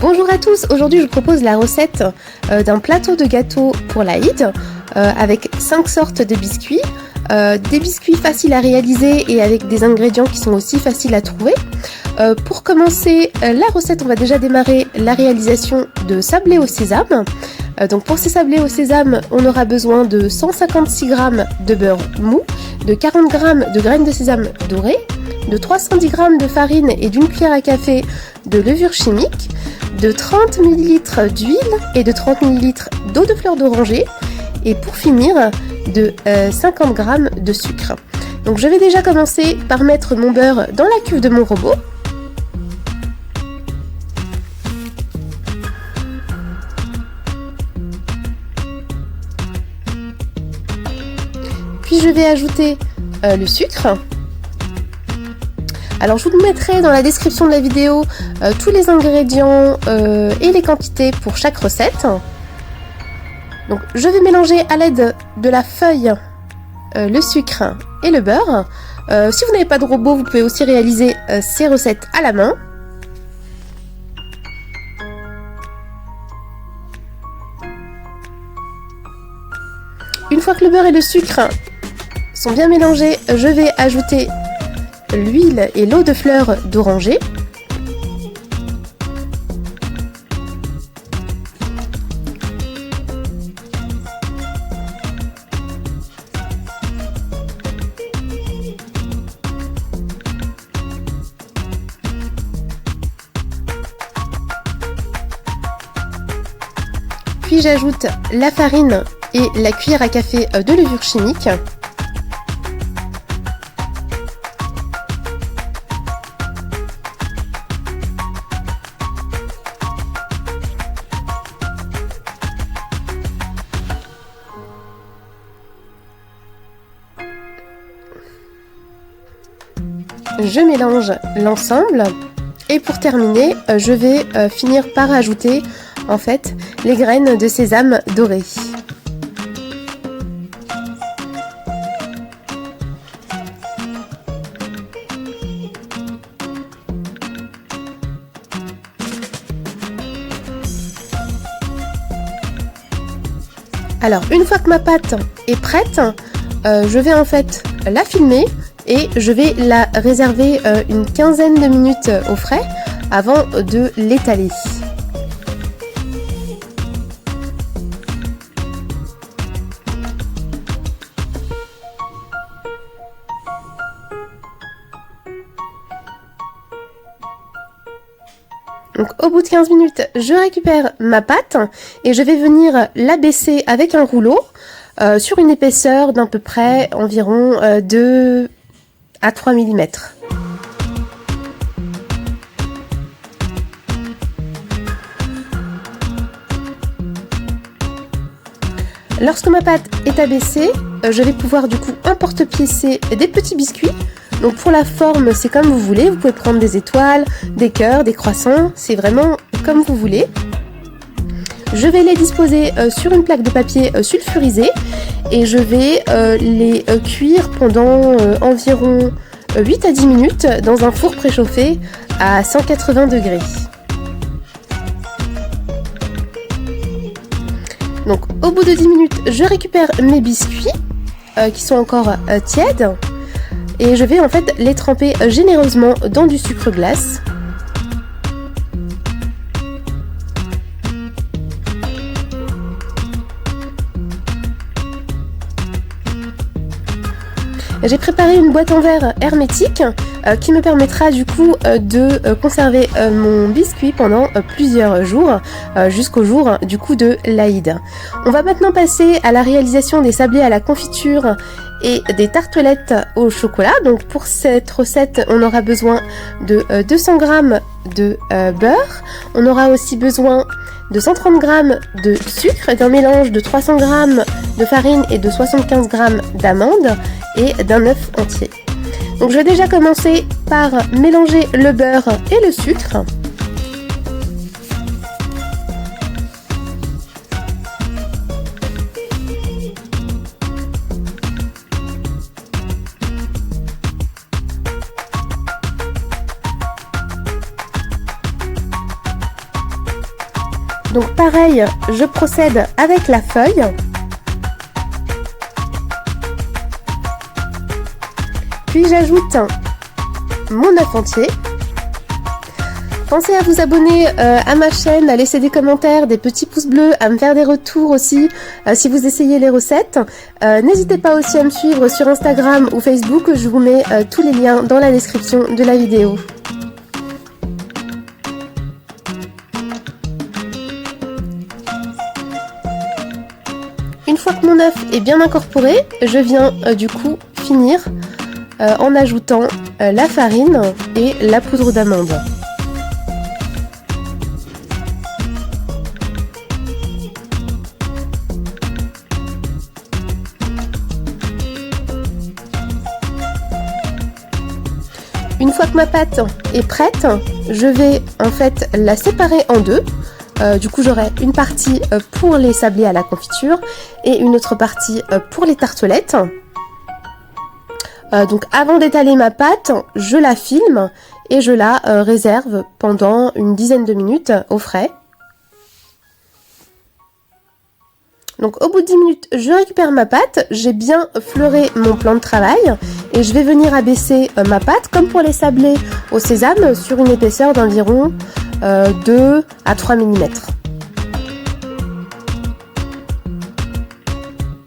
Bonjour à tous, aujourd'hui je vous propose la recette d'un plateau de gâteau pour l'Aïd avec 5 sortes de biscuits, des biscuits faciles à réaliser et avec des ingrédients qui sont aussi faciles à trouver. Pour commencer la recette, on va déjà démarrer la réalisation de sablés au sésame. Donc pour ces sablés au sésame, on aura besoin de 156 g de beurre mou, de 40 g de graines de sésame dorées, de 310 g de farine et d'une cuillère à café de levure chimique, de 30 ml d'huile et de 30 ml d'eau de fleur d'oranger et pour finir de 50 g de sucre. Donc je vais déjà commencer par mettre mon beurre dans la cuve de mon robot. Puis je vais ajouter le sucre. Alors je vous mettrai dans la description de la vidéo tous les ingrédients et les quantités pour chaque recette. Donc je vais mélanger à l'aide de la feuille le sucre et le beurre. Si vous n'avez pas de robot, vous pouvez aussi réaliser ces recettes à la main. Une fois que le beurre et le sucre sont bien mélangés, je vais ajouter l'huile et l'eau de fleur d'oranger. Puis j'ajoute la farine et la cuillère à café de levure chimique. Je mélange l'ensemble et pour terminer, je vais finir par ajouter en fait les graines de sésame dorées. Alors une fois que ma pâte est prête, je vais en fait la filmer et je vais la réserver une quinzaine de minutes au frais avant de l'étaler. Donc au bout de 15 minutes, je récupère ma pâte et je vais venir l'abaisser avec un rouleau sur une épaisseur d'à peu près environ 2 à 3 mm. Lorsque ma pâte est abaissée, je vais pouvoir du coup importe-piécer des petits biscuits. Donc pour la forme, c'est comme vous voulez, vous pouvez prendre des étoiles, des cœurs, des croissants, c'est vraiment comme vous voulez. Je vais les disposer sur une plaque de papier sulfurisé et je vais les cuire pendant environ 8 à 10 minutes dans un four préchauffé à 180 degrés. Donc au bout de 10 minutes, je récupère mes biscuits qui sont encore tièdes et je vais en fait les tremper généreusement dans du sucre glace. J'ai préparé une boîte en verre hermétique qui me permettra du coup de conserver mon biscuit pendant plusieurs jours jusqu'au jour du coup de l'Aïd. On va maintenant passer à la réalisation des sablés à la confiture et des tartelettes au chocolat. Donc pour cette recette, on aura besoin de 200 g de beurre. On aura aussi besoin de 130 g de sucre, d'un mélange de 300 g de farine et de 75 g d'amandes et d'un œuf entier. Donc je vais déjà commencer par mélanger le beurre et le sucre. Donc pareil, je procède avec la feuille. Puis j'ajoute mon œuf entier. Pensez à vous abonner à ma chaîne, à laisser des commentaires, des petits pouces bleus, à me faire des retours aussi si vous essayez les recettes. N'hésitez pas aussi à me suivre sur Instagram ou Facebook, je vous mets tous les liens dans la description de la vidéo. Une fois que mon œuf est bien incorporé, je viens du coup finir en ajoutant la farine et la poudre d'amande. Une fois que ma pâte est prête, je vais en fait la séparer en deux. Du coup j'aurai une partie pour les sablés à la confiture et une autre partie pour les tartelettes. Donc avant d'étaler ma pâte, je la filme et je la réserve pendant une dizaine de minutes au frais. Donc au bout de 10 minutes, je récupère ma pâte, j'ai bien fleuré mon plan de travail et je vais venir abaisser ma pâte comme pour les sablés au sésame sur une épaisseur d'environ 2 à 3 mm.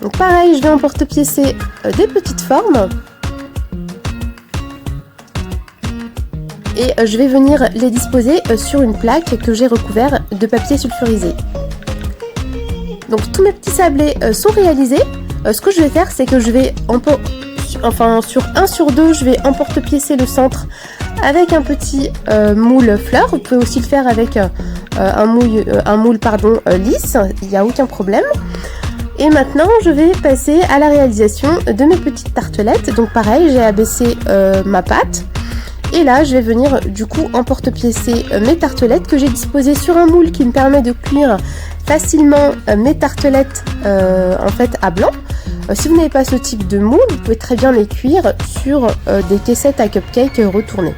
Donc pareil, je vais emporte-piécer des petites formes et je vais venir les disposer sur une plaque que j'ai recouvert de papier sulfurisé. Donc tous mes petits sablés sont réalisés. Ce que je vais faire, c'est que je vais sur 1 sur 2, je vais emporte-piécer le centre avec un petit moule fleur. Vous pouvez aussi le faire avec un moule lisse, il n'y a aucun problème. Et maintenant, je vais passer à la réalisation de mes petites tartelettes. Donc pareil, j'ai abaissé ma pâte. Et là, je vais venir du coup emporte-piécer mes tartelettes que j'ai disposées sur un moule qui me permet de cuire facilement mes tartelettes en fait à blanc. Si vous n'avez pas ce type de moule, vous pouvez très bien les cuire sur des caissettes à cupcake retournées.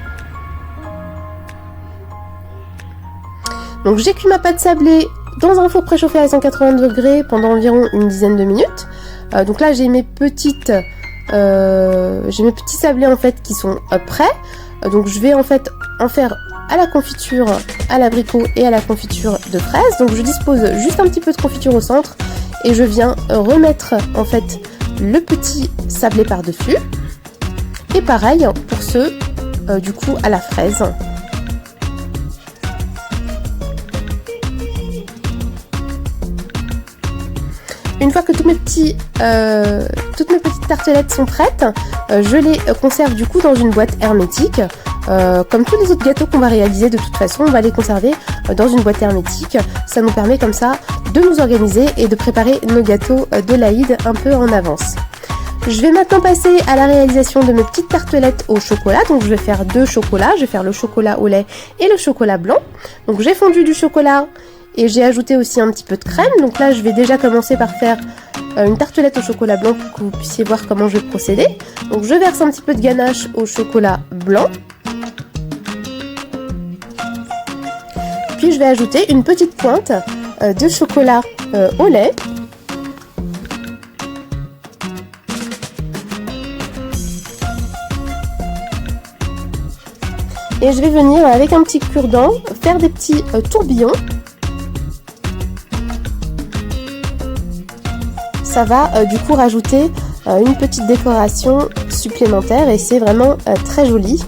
Donc j'ai cuit ma pâte sablée dans un four préchauffé à 180 degrés pendant environ une dizaine de minutes. Donc là j'ai mes petits sablés en fait qui sont prêts. Donc je vais en fait en faire à la confiture, à l'abricot et à la confiture de fraises. Donc je dispose juste un petit peu de confiture au centre et je viens remettre en fait le petit sablé par-dessus. Et pareil pour ceux du coup à la fraise. Une fois que toutes mes petites tartelettes sont prêtes, je les conserve du coup dans une boîte hermétique. Comme tous les autres gâteaux qu'on va réaliser, de toute façon, on va les conserver dans une boîte hermétique. Ça nous permet comme ça de nous organiser et de préparer nos gâteaux de l'Aïd un peu en avance. Je vais maintenant passer à la réalisation de mes petites tartelettes au chocolat. Donc je vais faire 2 chocolats, je vais faire le chocolat au lait et le chocolat blanc. Donc j'ai fondu du chocolat et j'ai ajouté aussi un petit peu de crème. Donc là je vais déjà commencer par faire une tartelette au chocolat blanc pour que vous puissiez voir comment je vais procéder. Donc je verse un petit peu de ganache au chocolat blanc. Puis je vais ajouter une petite pointe de chocolat au lait. Et je vais venir avec un petit cure-dent faire des petits tourbillons. Ça va du coup rajouter une petite décoration supplémentaire et c'est vraiment très joli.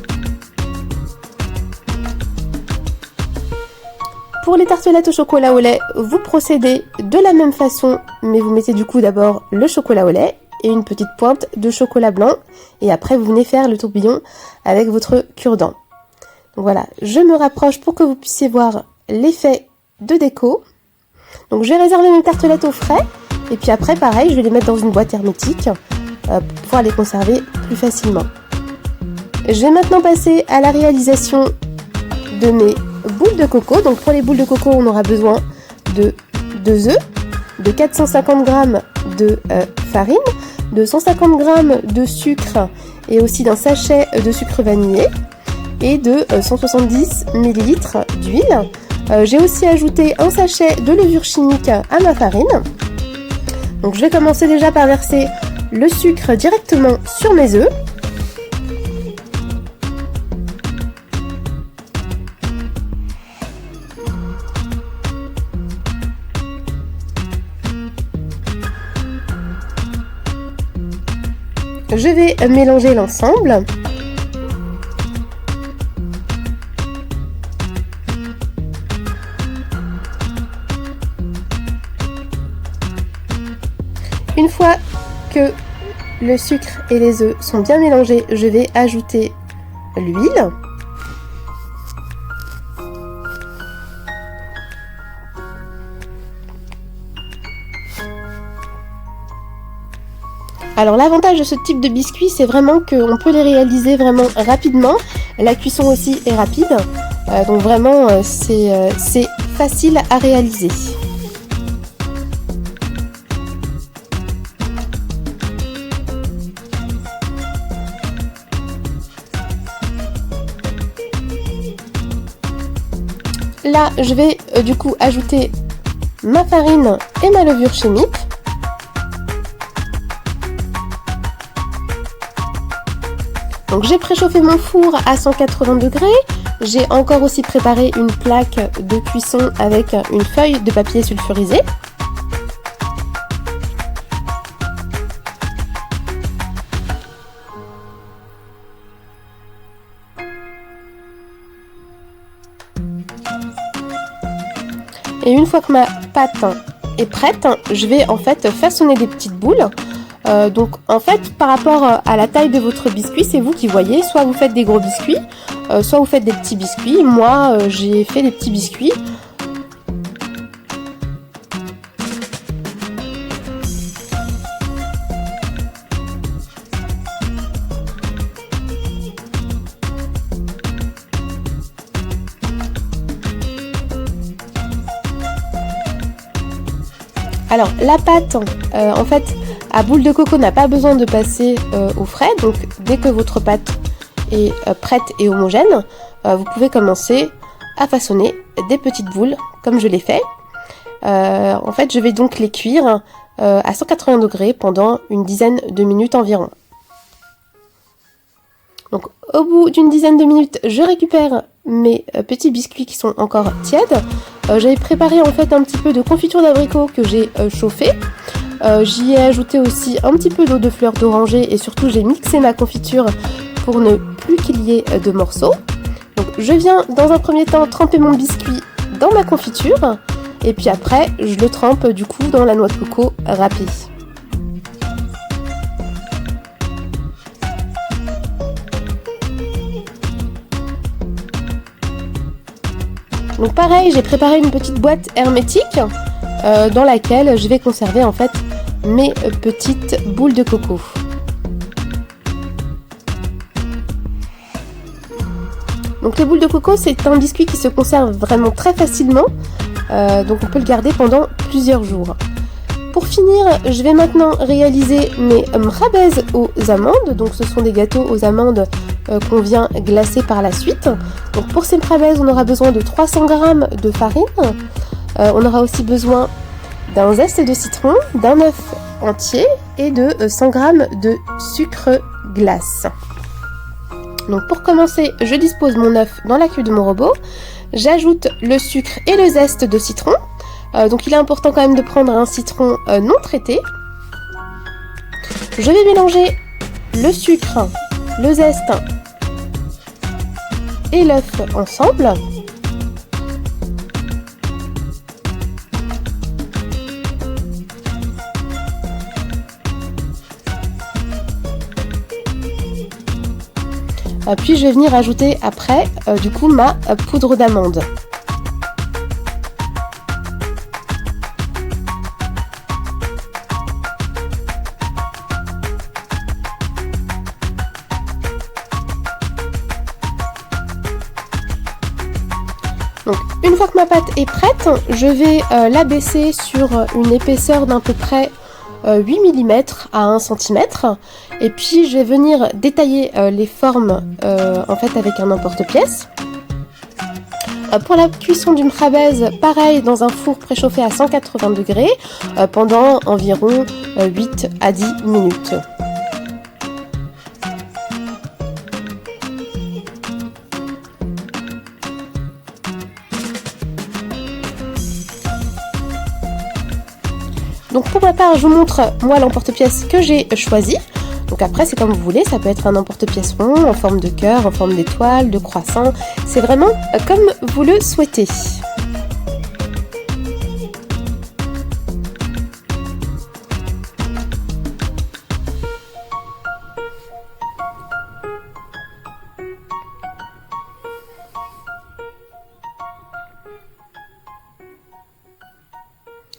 Pour les tartelettes au chocolat au lait, vous procédez de la même façon, mais vous mettez du coup d'abord le chocolat au lait et une petite pointe de chocolat blanc et après vous venez faire le tourbillon avec votre cure-dent. Donc voilà, je me rapproche pour que vous puissiez voir l'effet de déco. Donc je vais réserver mes tartelettes au frais et puis après pareil je vais les mettre dans une boîte hermétique pour pouvoir les conserver plus facilement. Je vais maintenant passer à la réalisation de mes boules de coco. Donc pour les boules de coco on aura besoin de 2 œufs, de 450 g de farine, de 150 g de sucre et aussi d'un sachet de sucre vanillé et de 170 ml d'huile. J'ai aussi ajouté un sachet de levure chimique à ma farine. Donc je vais commencer déjà par verser le sucre directement sur mes œufs. Je vais mélanger l'ensemble. Une fois que le sucre et les œufs sont bien mélangés, je vais ajouter l'huile. Alors l'avantage de ce type de biscuits, c'est vraiment qu'on peut les réaliser vraiment rapidement. La cuisson aussi est rapide, donc vraiment c'est facile à réaliser. Là, je vais du coup ajouter ma farine et ma levure chimique. Donc j'ai préchauffé mon four à 180 degrés. J'ai encore aussi préparé une plaque de cuisson avec une feuille de papier sulfurisé. Et une fois que ma pâte est prête, je vais en fait façonner des petites boules. Donc en fait par rapport à la taille de votre biscuit, c'est vous qui voyez, soit vous faites des gros biscuits, soit vous faites des petits biscuits. Moi j'ai fait des petits biscuits. Alors la pâte en fait à boule de coco n'a pas besoin de passer au frais, donc dès que votre pâte est prête et homogène, vous pouvez commencer à façonner des petites boules comme je l'ai fait. En fait je vais donc les cuire à 180 degrés pendant une dizaine de minutes environ. Donc au bout d'une dizaine de minutes, je récupère mes petits biscuits qui sont encore tièdes. J'avais préparé en fait un petit peu de confiture d'abricot que j'ai chauffé. J'y ai ajouté aussi un petit peu d'eau de fleur d'oranger et surtout j'ai mixé ma confiture pour ne plus qu'il y ait de morceaux. Donc je viens dans un premier temps tremper mon biscuit dans ma confiture et puis après je le trempe du coup dans la noix de coco râpée. Donc pareil, j'ai préparé une petite boîte hermétique dans laquelle je vais conserver en fait mes petites boules de coco. Donc les boules de coco, c'est un biscuit qui se conserve vraiment très facilement, donc on peut le garder pendant plusieurs jours. Pour finir, je vais maintenant réaliser mes mrabez aux amandes. Donc ce sont des gâteaux aux amandes qu'on vient glacer par la suite. Donc pour ces mrabez, on aura besoin de 300 g de farine. On aura aussi besoin d'un zeste de citron, d'un œuf entier et de 100 g de sucre glace. Donc pour commencer, je dispose mon œuf dans la cuve de mon robot. J'ajoute le sucre et le zeste de citron. Donc il est important quand même de prendre un citron non traité. Je vais mélanger le sucre, le zeste et l'œuf ensemble. Puis je vais venir ajouter après du coup ma poudre d'amande. Donc, une fois que ma pâte est prête, je vais l'abaisser sur une épaisseur d'à peu près 8 mm à 1 cm. Et puis je vais venir détailler les formes en fait avec un emporte-pièce. Pour la cuisson du mkhabez, pareil, dans un four préchauffé à 180 degrés pendant environ 8 à 10 minutes. Donc pour ma part, je vous montre moi l'emporte-pièce que j'ai choisi. Donc après, c'est comme vous voulez, ça peut être un emporte-pièce rond, en forme de cœur, en forme d'étoile, de croissant. C'est vraiment comme vous le souhaitez.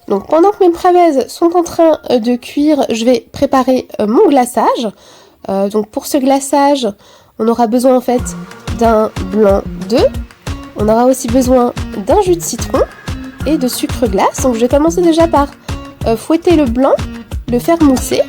Donc pendant que mes mkhabez sont en train de cuire, je vais préparer mon glaçage. Donc pour ce glaçage, on aura besoin en fait d'un blanc d'œuf. On aura aussi besoin d'un jus de citron et de sucre glace. Donc je vais commencer déjà par fouetter le blanc, le faire mousser.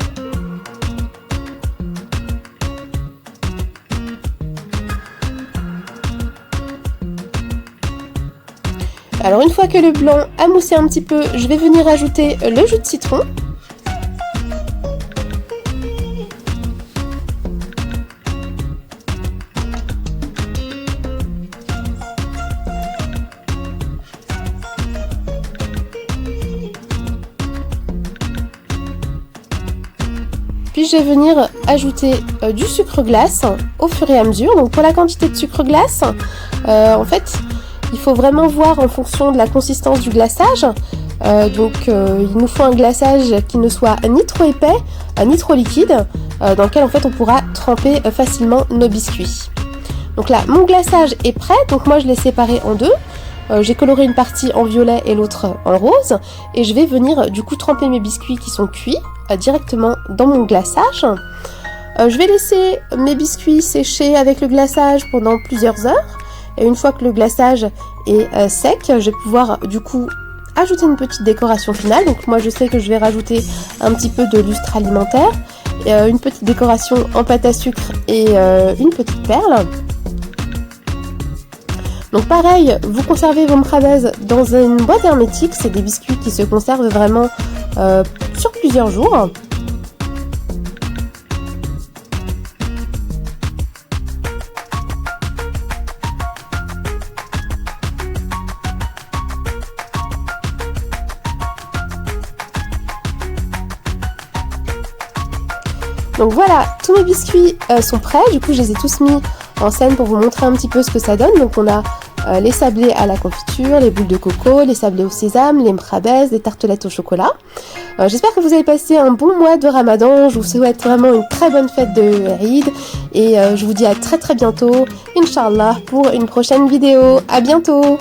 Alors une fois que le blanc a moussé un petit peu, je vais venir ajouter le jus de citron. Puis je vais venir ajouter du sucre glace au fur et à mesure. Donc pour la quantité de sucre glace, en fait, il faut vraiment voir en fonction de la consistance du glaçage. Il nous faut un glaçage qui ne soit ni trop épais, ni trop liquide, dans lequel en fait on pourra tremper facilement nos biscuits. Donc là, mon glaçage est prêt, donc moi je l'ai séparé en deux. J'ai coloré une partie en violet et l'autre en rose. Et je vais venir du coup tremper mes biscuits qui sont cuits directement dans mon glaçage. Je vais laisser mes biscuits sécher avec le glaçage pendant plusieurs heures. Et une fois que le glaçage est sec, je vais pouvoir du coup ajouter une petite décoration finale. Donc moi je sais que je vais rajouter un petit peu de lustre alimentaire, une petite décoration en pâte à sucre et une petite perle. Donc pareil, vous conservez vos mkhabez dans une boîte hermétique. C'est des biscuits qui se conservent vraiment sur plusieurs jours. Donc voilà, tous mes biscuits sont prêts. Du coup, je les ai tous mis en scène pour vous montrer un petit peu ce que ça donne. Donc on a les sablés à la confiture, les boules de coco, les sablés au sésame, les mkhabez, les tartelettes au chocolat. J'espère que vous avez passé un bon mois de Ramadan. Je vous souhaite vraiment une très bonne fête de Eid. Et je vous dis à très bientôt, Inch'Allah, pour une prochaine vidéo. À bientôt!